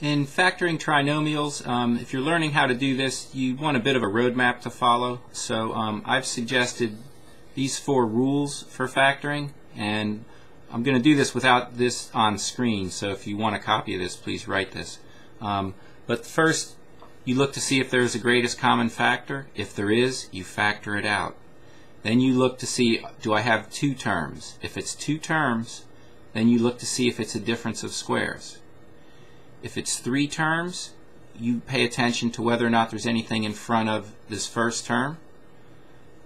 In factoring trinomials, if you're learning how to do this, you want a bit of a roadmap to follow. So I've suggested these 4 rules for factoring, and I'm going to do this without this on screen, so if you want a copy of this, please write this. But first, you look to see if there's a greatest common factor. If there is, you factor it out. Then you look to see, do I have 2 terms? If it's 2 terms, then you look to see if it's a difference of squares. If it's 3 terms, you pay attention to whether or not there's anything in front of this first term.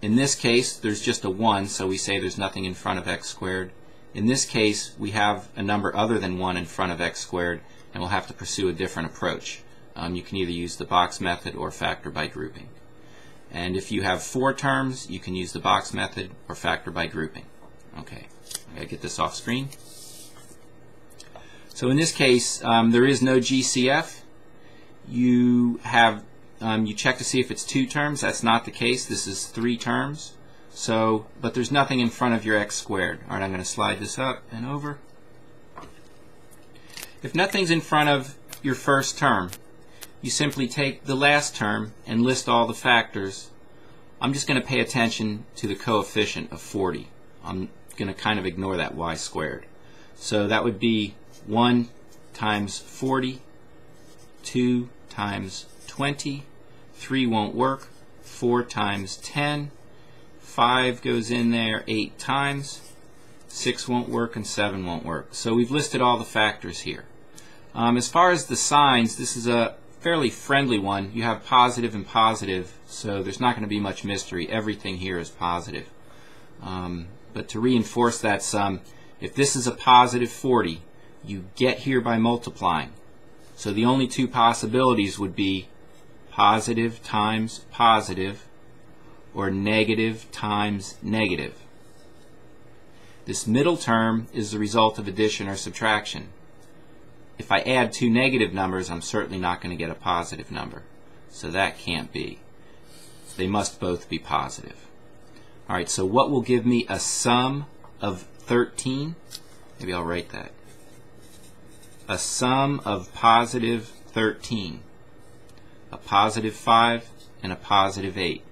In this case, there's just a 1, so we say there's nothing in front of x squared. In this case, we have a number other than 1 in front of x squared, and we'll have to pursue a different approach. You can either use the box method or factor by grouping. And if you have 4 terms, you can use the box method or factor by grouping. Okay, I gotta get this off screen. So in this case, there is no GCF. You check to see if it's 2 terms. That's not the case. This is 3 terms. So, but there's nothing in front of your x squared. All right, I'm going to slide this up and over. If nothing's in front of your first term, you simply take the last term and list all the factors. I'm just going to pay attention to the coefficient of 40. I'm going to kind of ignore that y squared. So that would be 1 times 40, 2 times 20, 3 won't work, 4 times 10, 5 goes in there 8 times, 6 won't work, and 7 won't work. So we've listed all the factors here. As far as the signs, this is a fairly friendly one. You have positive and positive, so there's not going to be much mystery. Everything here is positive. But to reinforce that sum, if this is a positive 40, you get here by multiplying. So the only 2 possibilities would be positive times positive or negative times negative. This middle term is the result of addition or subtraction. If I add 2 negative numbers, I'm certainly not going to get a positive number. So that can't be. They must both be positive. Alright, so what will give me a sum of 13? Maybe I'll write that. A sum of positive 13, a positive 5, and a positive 8.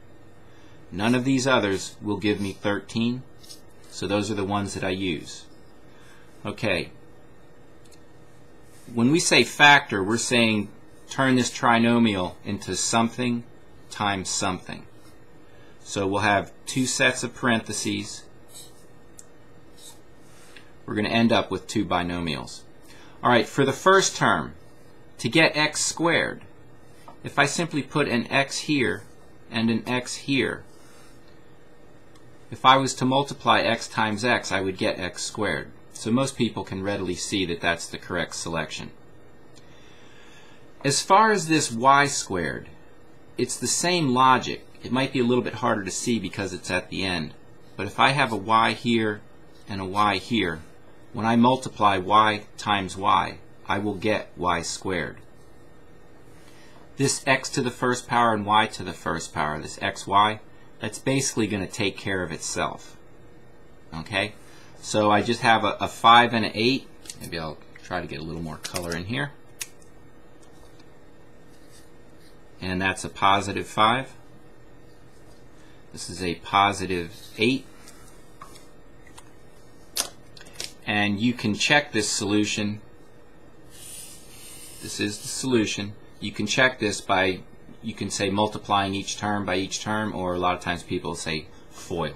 None of these others will give me 13, so those are the ones that I use. Okay, when we say factor, we're saying turn this trinomial into something times something. So we'll have 2 sets of parentheses. We're going to end up with 2 binomials. Alright, for the first term, to get x squared, if I simply put an x here and an x here, if I was to multiply x times x, I would get x squared. So most people can readily see that that's the correct selection. As far as this y squared, it's the same logic. It might be a little bit harder to see because it's at the end. But if I have a y here and a y here, when I multiply y times y, I will get y squared. This x to the first power and y to the first power, this xy, that's basically going to take care of itself. Okay? So I just have a 5 and an 8. Maybe I'll try to get a little more color in here. And that's a positive 5. This is a positive 8. And you can check this solution. This is the solution. You can check this by, you can say multiplying each term by each term, or a lot of times people say FOIL.